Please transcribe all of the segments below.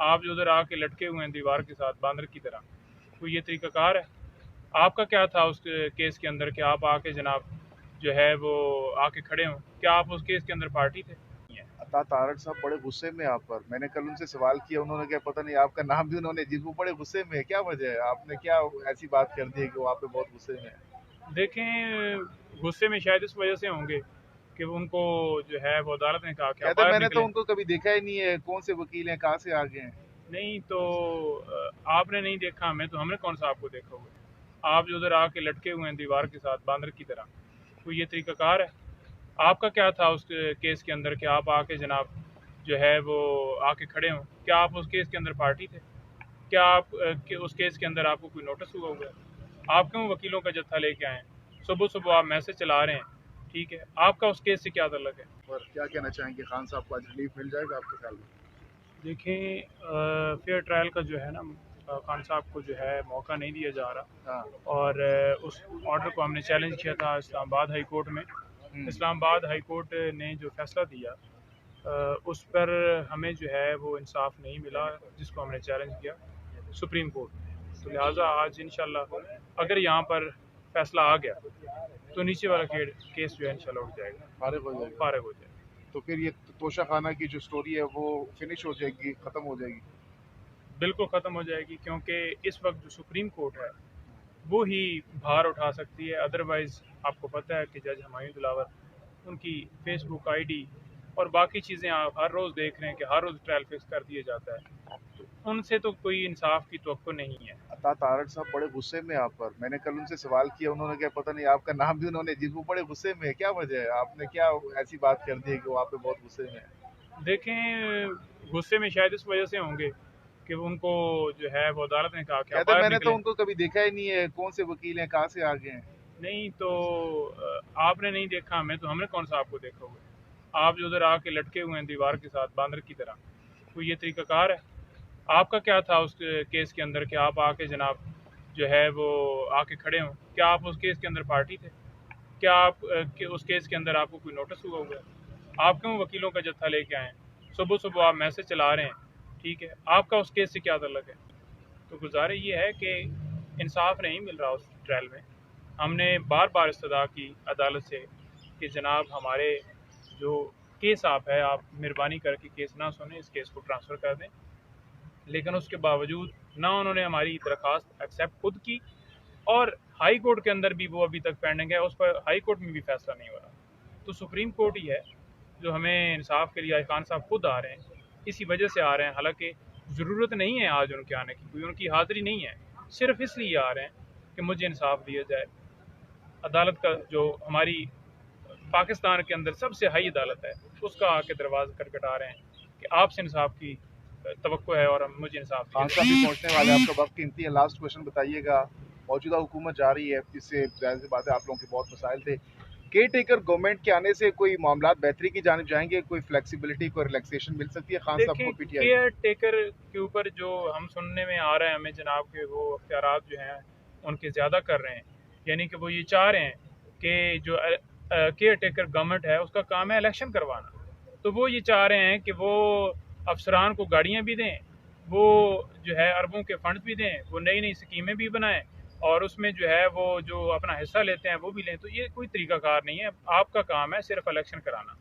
आप जो उधर आके लटके हुए हैं दीवार के साथ बांदर की तरह, कोई ये तरीकाकार है? आपका क्या था उस केस के अंदर कि आप आके जनाब जो है वो आके खड़े हों? क्या आप उस केस के अंदर पार्टी थे? अता तारक साहब बड़े गुस्से में आप पर। मैंने कल उनसे सवाल किया, उन्होंने क्या पता नहीं आपका नाम भी उन्होंने जिस वो बड़े गुस्से में है। क्या वजह है? आपने क्या ऐसी बात कर दी है कि वो आप पे बहुत गुस्से में है? देखें, गुस्से में शायद इस वजह से होंगे कि उनको जो है वो अदालत ने कहा कि आप कहते बाहर मैंने तो निकलें। उनको कभी देखा ही नहीं है, कौन से वकील हैं, कहाँ से आ गए हैं? नहीं तो आपने नहीं देखा हमें, तो हमने कौन सा आपको देखा हुआ? आप जो उधर आके लटके हुए हैं दीवार के साथ बांदर की तरह, कोई ये तरीकाकार है? आपका क्या था उस केस के अंदर कि आप आके जनाब जो है वो आके खड़े हों? क्या आप उस केस के अंदर पार्टी थे? क्या आप उस केस के अंदर आपको कोई नोटिस हुआ हुआ है? आप क्यों वकीलों का जत्था लेके आए हैं? सुबह सुबह आप मैसेज चला रहे हैं, ठीक है, आपका उस केस से क्या ताल्लुक है? और क्या कहना चाहेंगे, खान साहब को आज रिलीफ मिल जाएगा आपके ख्याल में? देखें, फेयर ट्रायल का जो है ना, खान साहब को जो है मौका नहीं दिया जा रहा। हाँ। और उस ऑर्डर को हमने चैलेंज किया था इस्लामाबाद हाई कोर्ट में। इस्लामाबाद हाई कोर्ट ने जो फैसला दिया उस पर हमें जो है वो इंसाफ नहीं मिला, जिसको हमने चैलेंज किया सुप्रीम कोर्ट में। तो लिहाजा आज इंशाल्लाह अगर यहाँ पर फैसला आ गया तो नीचे वाला केस जो है इंशाल्लाह उठ जाएगा, फारिग हो जाएगा। फारिग हो जाएगा। तो फिर ये तोशा खाना की जो स्टोरी है वो फिनिश हो जाएगी, खत्म हो जाएगी? बिल्कुल ख़त्म हो जाएगी, क्योंकि इस वक्त जो सुप्रीम कोर्ट है वो ही भार उठा सकती है। अदरवाइज़ आपको पता है कि जज हुमायूं दिलावर, उनकी फेसबुक आईडी और बाकी चीज़ें आप हर रोज़ देख रहे हैं कि हर रोज़ ट्रायल फिक्स कर दिया जाता है, तो उनसे तो कोई इंसाफ की तवक्को नहीं है। अता तारक साहब बड़े गुस्से में आप पर। मैंने कल उनसे सवाल किया, उन्होंने क्या पता नहीं आपका नाम भी उन्होंने जिस वो बड़े गुस्से में है। क्या वजह है? आपने क्या ऐसी बात कर दी है कि वो आप पे बहुत गुस्से में है? देखें, गुस्से में शायद इस वजह से होंगे कि उनको जो है वो अदालत ने कहा कि आप कहते बाहर मैंने तो निकलें। उनको कभी देखा ही नहीं है, कौन से वकील हैं, कहाँ से आ गए हैं? नहीं तो आपने नहीं देखा हमें, तो हमने कौन सा आपको देखा हुआ? आप जो उधर आके लटके हुए हैं दीवार के साथ बांदर की तरह, कोई ये तरीकाकार है? आपका क्या था उस केस के अंदर कि आप आके जनाब जो है वो आके खड़े हों? क्या आप उस केस के अंदर पार्टी थे? क्या आप उस केस के अंदर आपको कोई नोटिस हुआ हुआ है? आप क्यों वकीलों का जत्था लेके आए हैं? सुबह सुबह आप मैसेज चला रहे हैं, ठीक है, आपका उस केस से क्या ताल्लुक है? तो गुजारे ये है कि इंसाफ नहीं मिल रहा उस ट्रायल में। हमने बार बार इस्तदा की अदालत से कि जनाब हमारे जो केस आप है, आप मेहरबानी करके केस ना सुने, इस केस को ट्रांसफ़र कर दें। लेकिन उसके बावजूद ना उन्होंने हमारी दरख्वास्त एक्सेप्ट खुद की, और हाई कोर्ट के अंदर भी वो अभी तक पेंडिंग है, उस पर हाई कोर्ट में भी फैसला नहीं हो रहा। तो सुप्रीम कोर्ट ही है जो हमें इंसाफ के लिए, खान साहब खुद आ रहे हैं, इसी वजह से आ रहे हैं। हालांकि ज़रूरत नहीं है आज उनके आने की, कोई उनकी हाज़िरी नहीं है, सिर्फ इसलिए आ रहे हैं कि मुझे इंसाफ दिया जाए। अदालत का जो हमारी पाकिस्तान के अंदर सबसे हाई अदालत है, उसका आके दरवाज़ा खटखटा रहे हैं कि आपसे इंसाफ की तवक्को है और मुझे इंसाफ दिया खान जाए। साहब भी पहुंचने वाले हैं, आपका वक्त कीमती है। लास्ट क्वेश्चन बताइएगा, मौजूदा हुकूमत जा रही है, इससे जाहिर सी बात है आप लोगों के बहुत मसाइल थे। केयर टेकर गवर्नमेंट के आने से कोई मामला बेहतरी की जानिब जाएंगे, कोई फ्लेक्सिबिलिटी, कोई रिलैक्सेशन मिल सकती है खान साहब देखिए, को पीटीआई को? केयर टेकर के ऊपर जो हम सुनने में आ रहा है हमें जनाब के, वो अख्तियारात जो हैं उनके ज़्यादा कर रहे हैं। यानी कि वो ये चाह रहे हैं कि जो केयर टेकर गवर्नमेंट है उसका काम है इलेक्शन करवाना। तो वो ये चाह रहे हैं कि वो अफसरान को गाड़ियाँ भी दें, वो जो है अरबों के फंड भी दें, वो नई नई स्कीमें भी बनाएं, और उसमें जो है वो जो अपना हिस्सा लेते हैं वो भी लें। तो ये कोई तरीकाकार नहीं है। आपका काम है सिर्फ इलेक्शन कराना।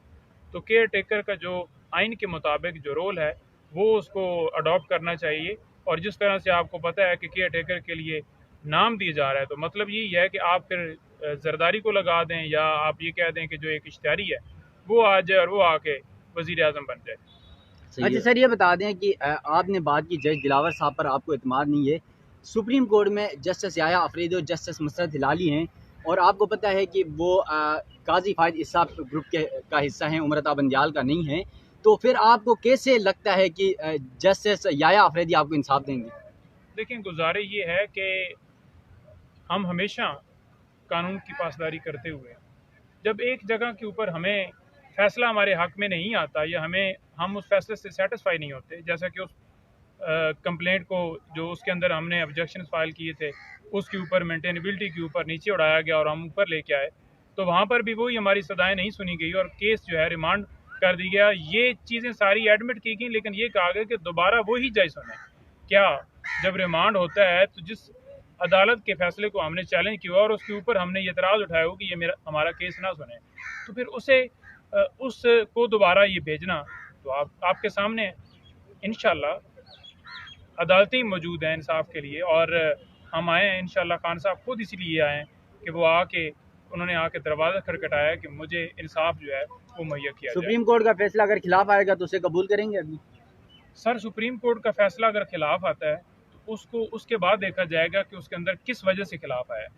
तो केयर टेकर का जो आइन के मुताबिक जो रोल है वो उसको अडॉप्ट करना चाहिए। और जिस तरह से आपको पता है कि केयर टेकर के लिए नाम दिया जा रहा है, तो मतलब यही है कि आप फिर जरदारी को लगा दें, या आप ये कह दें कि जो एक इश्तिहारी है वो आ जाए और वो आके वज़ीर आज़म बन जाए। अच्छा सर, ये बता दें कि आपने बात की जज दिलावर साहब पर आपको एतमाद नहीं है। सुप्रीम कोर्ट में जस्टिस याया अफरीदी और जस्टिस मसरत हिलाली हैं, और आपको पता है कि वो काजी फायद इसाब ग्रुप का हिस्सा हैं, उमरता बंदियाल का नहीं है। तो फिर आपको कैसे लगता है कि जस्टिस याया अफरीदी आपको इंसाफ देंगे? लेकिन गुजारे ये है कि हम हमेशा कानून की पासदारी करते हुए, जब एक जगह के ऊपर हमें फैसला हमारे हक में नहीं आता, या हम उस फैसले से सेटिस्फाई नहीं होते, जैसा कि उस कंप्लेंट को जो उसके अंदर हमने ऑब्जेक्शन फाइल किए थे उसके ऊपर मेंटेनेबिलिटी के ऊपर नीचे उड़ाया गया और हम ऊपर लेके आए, तो वहाँ पर भी वही हमारी सदाएं नहीं सुनी गई और केस जो है रिमांड कर दी गया। ये चीज़ें सारी एडमिट की गई, लेकिन ये कहा गया कि दोबारा वही जज सुने। क्या जब रिमांड होता है तो जिस अदालत के फैसले को हमने चैलेंज किया और उसके ऊपर हमने ये एतराज़ उठाया हो कि ये हमारा केस ना सुने, तो फिर उसको दोबारा ये भेजना तो आपके सामने है। इंशाल्लाह अदालतें मौजूद हैं इंसाफ के लिए, और हम आए हैं इंशाल्लाह। खान साहब खुद इसलिए आए हैं कि वो उन्होंने आके दरवाज़ा खटखटाया कि मुझे इंसाफ जो है वो मुहैया किया जाए। सुप्रीम कोर्ट का फैसला अगर खिलाफ आएगा तो उसे कबूल करेंगे अभी? सर, सुप्रीम कोर्ट का फैसला अगर खिलाफ आता है तो उसके बाद देखा जाएगा कि उसके अंदर किस वजह से खिलाफ आया है।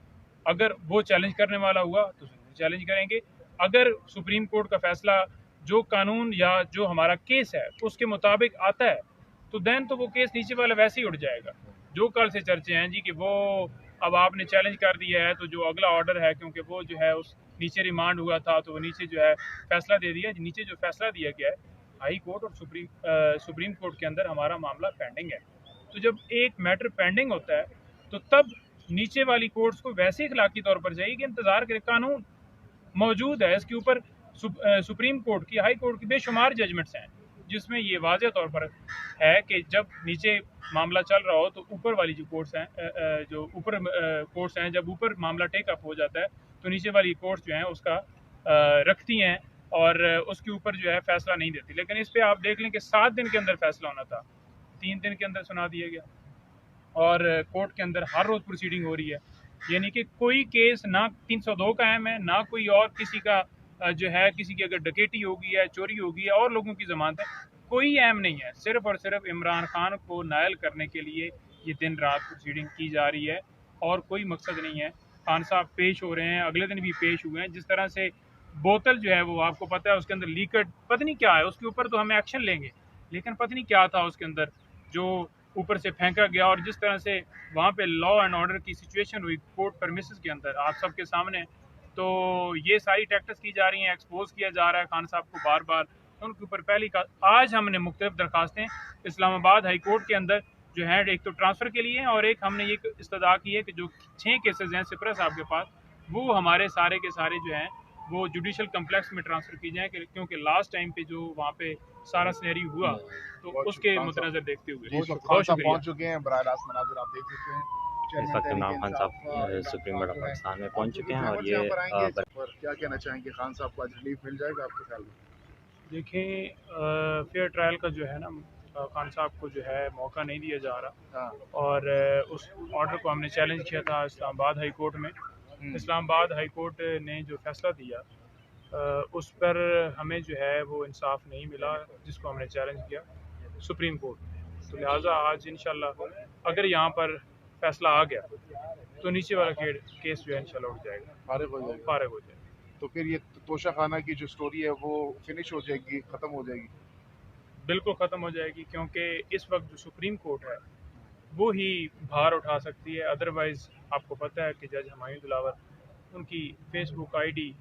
अगर वो चैलेंज करने वाला हुआ तो चैलेंज करेंगे। अगर सुप्रीम कोर्ट का फैसला जो कानून या जो हमारा केस है उसके मुताबिक आता है तो देन तो वो केस नीचे वाला वैसे ही उठ जाएगा। जो कल से चर्चे हैं जी कि वो अब आपने चैलेंज कर दिया है तो जो अगला ऑर्डर है, क्योंकि वो जो है उस नीचे रिमांड हुआ था तो वो नीचे जो है फैसला दे दिया। नीचे जो फैसला दिया गया है हाई कोर्ट और सुप्रीम कोर्ट के अंदर हमारा मामला पेंडिंग है। तो जब एक मैटर पेंडिंग होता है तो तब नीचे वाली कोर्ट्स को वैसे इखलाकी तौर पर चाहिए कि इंतज़ार करें। कानून मौजूद है, इसके ऊपर सुप्रीम कोर्ट की, हाई कोर्ट की बेशुमार जजमेंट्स हैं जिसमें ये वाज़ेह तौर पर है कि जब नीचे मामला चल रहा हो तो ऊपर वाली जो कोर्ट्स हैं, जो ऊपर कोर्ट्स हैं, जब ऊपर मामला टेक अप हो जाता है तो नीचे वाली कोर्ट्स जो हैं उसका रखती हैं और उसके ऊपर जो है फैसला नहीं देती। लेकिन इस पे आप देख लें कि 7 दिन के अंदर फैसला होना था, 3 दिन के अंदर सुना दिया गया और कोर्ट के अंदर हर रोज़ प्रोसीडिंग हो रही है। यानी कि कोई केस ना 302 का अहम है, ना कोई और किसी का जो है, किसी की अगर डकैती होगी है, चोरी होगी है और लोगों की जमानत है, कोई अहम नहीं है। सिर्फ और सिर्फ इमरान खान को नायल करने के लिए ये दिन रात प्रोसीडिंग की जा रही है और कोई मकसद नहीं है। खान साहब पेश हो रहे हैं, अगले दिन भी पेश हुए हैं। जिस तरह से बोतल जो है वो आपको पता है उसके अंदर लीकेड पता नहीं क्या है, उसके ऊपर तो हमें एक्शन लेंगे, लेकिन पता नहीं क्या था उसके अंदर जो ऊपर से फेंका गया। और जिस तरह से वहाँ पे लॉ एंड ऑर्डर की सिचुएशन हुई कोर्ट परमिसेस के अंदर आप सबके सामने, तो ये सारी टैक्टिक्स की जा रही हैं, एक्सपोज किया जा रहा है खान साहब को बार बार। उनके ऊपर पहली का आज हमने मुख्तलिफ दरखास्तें इस्लामाबाद हाई कोर्ट के अंदर जो है, एक तो ट्रांसफ़र के लिए और एक हमने ये इस्तदा की है कि जो 6 केसेस हैं सिपरा साहब के पास, वो हमारे सारे के सारे जो हैं वो जुडिशल कम्प्लेक्स में ट्रांसफ़र की जाएँ, क्योंकि लास्ट टाइम पे जो वहाँ पे सारा सिनेरी हुआ तो उसके मद्देनजर देखते हुए। बहुत पहुँच चुके हैं, बराह रास्त मनाज़िर आप देख सकते हैं। इस वक्त इमरान खान साहब सुप्रीम कोर्ट ऑफ पाकिस्तान में पहुंच चुके हैं और ये क्या कहना चाहेंगे, खान साहब को आज रिलीफ मिल जाएगा आपके ख्याल में? देखें, फेयर ट्रायल का जो है ना, खान साहब को जो है मौका नहीं दिया जा रहा और उस ऑर्डर को हमने चैलेंज किया था इस्लामाबाद हाई कोर्ट में। इस्लामाबाद हाई कोर्ट ने जो फैसला दिया उस पर हमें जो है वो इंसाफ नहीं मिला जिसको हमने चैलेंज किया सुप्रीम कोर्ट में। तो लिहाजा आज इंशाल्लाह अगर यहाँ पर फैसला आ गया तो नीचे वाला केस जो है इंशाल्लाह उठ जाएगा, फारिग हो जाएगा। तो फिर ये तोशा खाना की जो स्टोरी है वो फिनिश हो जाएगी, ख़त्म हो जाएगी? बिल्कुल ख़त्म हो जाएगी, क्योंकि इस वक्त जो सुप्रीम कोर्ट है वो ही भार उठा सकती है। अदरवाइज़ आपको पता है कि जज हुमायूं दिलावर, उनकी फेसबुक आईडी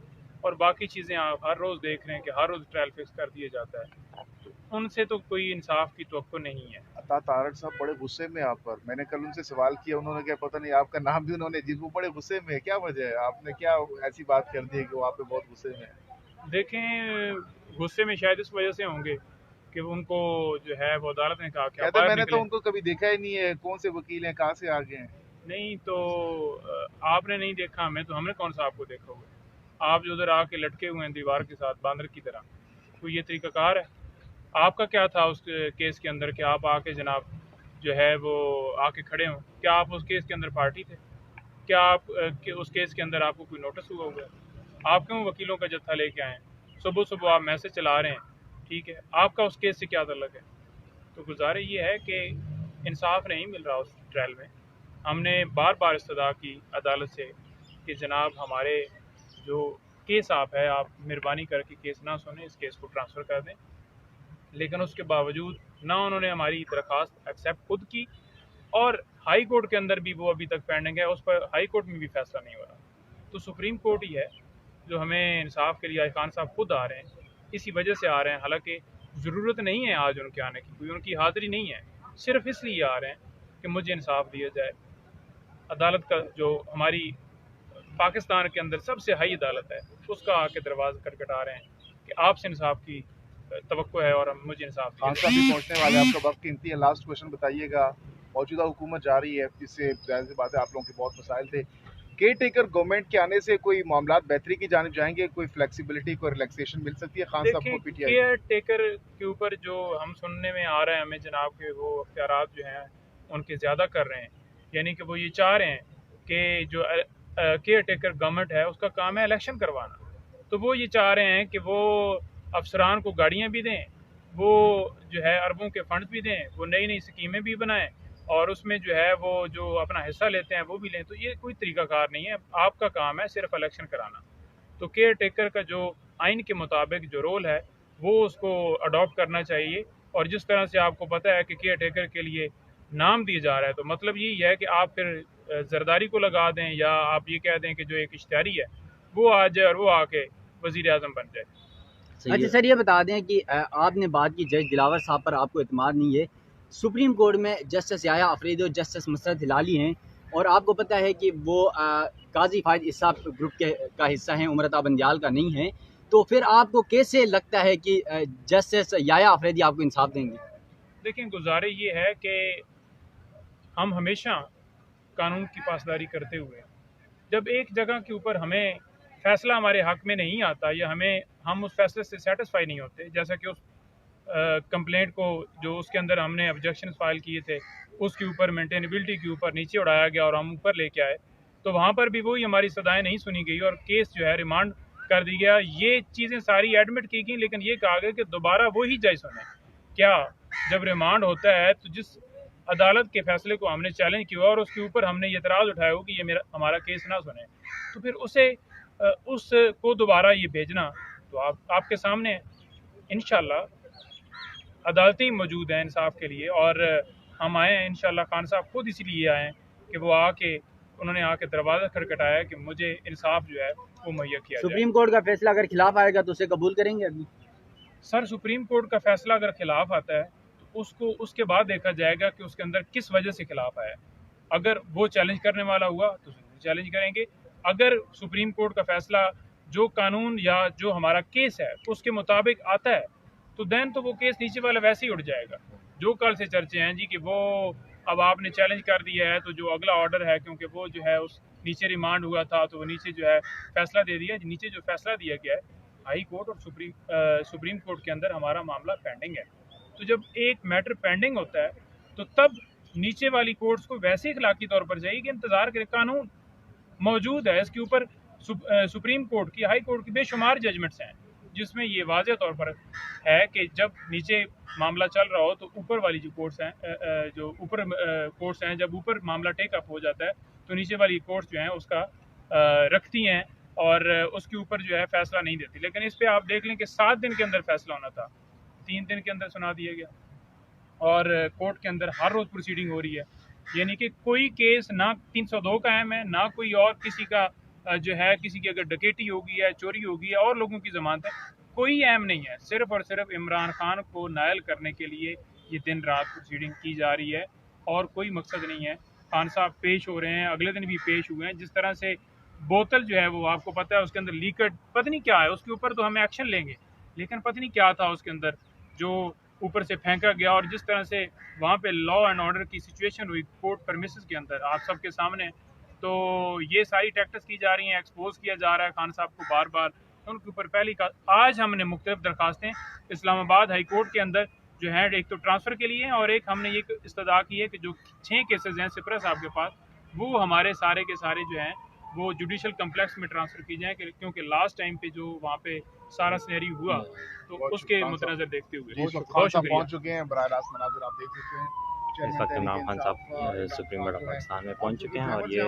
और बाकी चीज़ें आप हर रोज़ देख रहे हैं कि हर रोज़ ट्रायल फिक्स कर दिया जाता है, तो उनसे तो कोई इंसाफ की तवक्को नहीं है। अता तारक साहब बड़े गुस्से में आप पर, मैंने कल उनसे सवाल किया, उन्होंने क्या पता नहीं आपका नाम भी उन्होंने जिस वो बड़े गुस्से में, क्या वजह है? आपने क्या ऐसी बात कर दी है कि वो आप पे बहुत गुस्से में है? देखें, गुस्से में शायद इस वजह से होंगे कि उनको जो है वो अदालत ने कहा कि कहते मैंने तो उनको कभी देखा ही नहीं है, कौन से वकील हैं, कहाँ से आ गए हैं? नहीं तो आपने नहीं देखा हमें, तो हमने कौन सा आपको देखा हुआ? आप जो उधर आके लटके हुए हैं दीवार के साथ बांदर की तरह, कोई ये तरीकाकार है? आपका क्या था उस केस के अंदर कि आप आके जनाब जो है वो आके खड़े हों? क्या आप उस केस के अंदर पार्टी थे? क्या आप उस केस के अंदर आपको कोई नोटिस हुआ हुआ है? आप क्यों वकीलों का जत्था लेके आए? सुबह सुबह आप मैसेज चला रहे हैं, ठीक है, आपका उस केस से क्या ताल्लुक है? तो गुजारिश ये है कि इंसाफ नहीं मिल रहा उस ट्रायल में। हमने बार बार इस्तदा की अदालत से कि जनाब हमारे जो केस आप है, आप मेहरबानी करके केस ना सुने, इस केस को ट्रांसफ़र कर दें। लेकिन उसके बावजूद ना उन्होंने हमारी दरख्वास्त एक्सेप्ट खुद की और हाई कोर्ट के अंदर भी वो अभी तक पेंडिंग है, उस पर हाई कोर्ट में भी फैसला नहीं हो रहा। तो सुप्रीम कोर्ट ही है जो हमें इंसाफ के लिए, खान साहब खुद आ रहे हैं, इसी वजह से आ रहे हैं। हालांकि ज़रूरत नहीं है आज उनके आने की, कोई उनकी हाज़िरी नहीं है, सिर्फ इसलिए आ रहे हैं कि मुझे इंसाफ दिया जाए। अदालत का जो हमारी पाकिस्तान के अंदर सबसे हाई अदालत है उसका आके दरवाज़ा खटखटा रहे हैं कि आपसे इंसाफ की तवक्को है और मुझे इंसाफ खान साहब भी पहुंचने वाले हैं, आपका वक्त कीमती है, लास्ट क्वेश्चन बताइएगा। मौजूदा हुकूमत जा रही है, इससे जाहिर सी बात है आप लोगों के बहुत मसाइल थे। केयर टेकर गवर्नमेंट के आने से कोई मामला बेहतरी की जानिब जाएंगे, कोई फ्लेक्सिबिलिटी, कोई रिलैक्सेशन मिल सकती है खान साहब को पीटीआई? केयर टेकर के ऊपर जो हम सुनने में आ रहे हैं हमें जनाब के वो अख्तियारात जो हैं उनके ज़्यादा कर रहे हैं, यानी कि वो ये चाह रहे हैं कि जो केयर टेकर गवर्नमेंट है उसका काम है इलेक्शन करवाना। तो वो ये चाह रहे हैं कि वो अफसरान को गाड़ियाँ भी दें, वो जो है अरबों के फंड भी दें, वो नई नई स्कीमें भी बनाएं और उसमें जो है वो जो अपना हिस्सा लेते हैं वो भी लें। तो ये कोई तरीकाकार नहीं है, आपका काम है सिर्फ इलेक्शन कराना। तो केयर टेकर का जो आइन के मुताबिक जो रोल है वो उसको अडॉप्ट करना चाहिए। और जिस तरह से आपको पता है कि केयर टेकर के लिए नाम दिया जा रहा है, तो मतलब यही है कि आप फिर जरदारी को लगा दें या आप ये कह दें कि जो एक इश्तिहारी है वो आ जाए और वो आके वज़ीर आज़म बन जाए। अच्छा सर, ये बता दें कि आपने बात की जज दिलावर साहब पर आपको एतमाद नहीं है। सुप्रीम कोर्ट में जस्टिस याया अफरीदी और जस्टिस मसरत हिलाली हैं और आपको पता है कि वो काजी फायद इसाब ग्रुप का हिस्सा हैं, उमरता बंदियाल का नहीं है। तो फिर आपको कैसे लगता है कि जस्टिस याया अफरीदी आपको इंसाफ देंगे? देखिए, गुजारिश ये है कि हम हमेशा कानून की पासदारी करते हुए जब एक जगह के ऊपर हमें फैसला हमारे हक में नहीं आता या हम उस फैसले से सेटिस्फाई नहीं होते, जैसा कि उस कंप्लेंट को जो उसके अंदर हमने ऑब्जेक्शन फाइल किए थे उसके ऊपर मेंटेनेबिलिटी के ऊपर नीचे उड़ाया गया और हम ऊपर लेके आए, तो वहाँ पर भी वही हमारी सदाएं नहीं सुनी गई और केस जो है रिमांड कर दी गया। ये चीज़ें सारी एडमिट की गई, लेकिन ये कहा गया कि दोबारा वही जज सुने। क्या जब रिमांड होता है तो जिस अदालत के फैसले को हमने चैलेंज किया और उसके ऊपर हमने ये एतराज़ उठाया हो कि ये हमारा केस ना सुने, तो फिर उसको दोबारा ये भेजना तो आपके सामने इंशाल्लाह अदालतें मौजूद हैं इंसाफ के लिए। और हम आए हैं इंशाल्लाह, खान साहब खुद इसीलिए आए हैं कि वो उन्होंने आके दरवाज़ा खटखटाया कि मुझे इंसाफ जो है वो मुहैया किया जाए। सुप्रीम कोर्ट का फैसला अगर खिलाफ आएगा तो उसे कबूल करेंगे? अभी सर, सुप्रीम कोर्ट का फैसला अगर खिलाफ आता है तो उसके बाद देखा जाएगा कि उसके अंदर किस वजह से खिलाफ आया। अगर वो चैलेंज करने वाला हुआ तो चैलेंज करेंगे। अगर सुप्रीम कोर्ट का फैसला जो कानून या जो हमारा केस है उसके मुताबिक आता है तो देन तो वो केस नीचे वाला वैसे ही उठ जाएगा। जो कल से चर्चे हैं जी कि वो अब आपने चैलेंज कर दिया है तो जो अगला ऑर्डर है, क्योंकि वो जो है उस नीचे रिमांड हुआ था तो वो नीचे जो है फैसला दे दिया। नीचे जो फैसला दिया गया है हाई कोर्ट और सुप्रीम कोर्ट के अंदर हमारा मामला पेंडिंग है। तो जब एक मैटर पेंडिंग होता है तो तब नीचे वाली कोर्ट्स को वैसे इखलाकी तौर पर चाहिए कि इंतज़ार करें। कानून मौजूद है, इसके ऊपर सुप्रीम कोर्ट की, हाई कोर्ट की बेशुमार जजमेंट्स हैं जिसमें ये वाज़ेह तौर पर है कि जब नीचे मामला चल रहा हो तो ऊपर वाली जो कोर्ट्स हैं कोर्ट्स हैं, जब ऊपर मामला टेक अप हो जाता है तो नीचे वाली कोर्ट्स जो हैं उसका रखती हैं और उसके ऊपर जो है फैसला नहीं देती। लेकिन इस पर आप देख लें कि 7 दिन के अंदर फैसला होना था, 3 दिन के अंदर सुना दिया गया और कोर्ट के अंदर हर रोज़ प्रोसीडिंग हो रही है। यानी कि कोई केस ना 302 का अहम है, ना कोई और किसी का जो है किसी की अगर डकैती होगी या चोरी होगी या और लोगों की ज़मानत है, कोई अहम नहीं है। सिर्फ और सिर्फ इमरान खान को नायल करने के लिए ये दिन रात प्रोसीडिंग की जा रही है और कोई मकसद नहीं है। खान साहब पेश हो रहे हैं, अगले दिन भी पेश हुए हैं। जिस तरह से बोतल जो है वो आपको पता है उसके अंदर लीकेड पता नहीं क्या है, उसके ऊपर तो हम एक्शन लेंगे, लेकिन पता नहीं क्या था उसके अंदर जो ऊपर से फेंका गया और जिस तरह से वहाँ पे लॉ एंड ऑर्डर की सिचुएशन हुई कोर्ट परमिसेस के अंदर आप सबके सामने। तो ये सारी टैक्टिक्स की जा रही हैं, एक्सपोज किया जा रहा है खान साहब को बार बार। तो उनके ऊपर पहली का आज हमने मुख्तलिफ दरखास्तें इस्लामाबाद हाई कोर्ट के अंदर जो है एक तो ट्रांसफ़र के लिए हैं और एक हमने ये इस्तदा की है कि जो 6 केसेस हैं सिपरा साहब के पास वो हमारे सारे के सारे जो हैं वो जुडिशल कम्प्लेक्स में ट्रांसफ़र की जाएँ, क्योंकि लास्ट टाइम पे जो वहाँ पे सारा सिनेरी हुआ तो उसके मद्देनजर देखते हुए पहुंच चुके हैं। बराह रास्त मनाज़िर आप देख सकते हैं, इस वक्त इमरान खान साहब सुप्रीम कोर्ट ऑफ पाकिस्तान में पहुंच चुके हैं और ये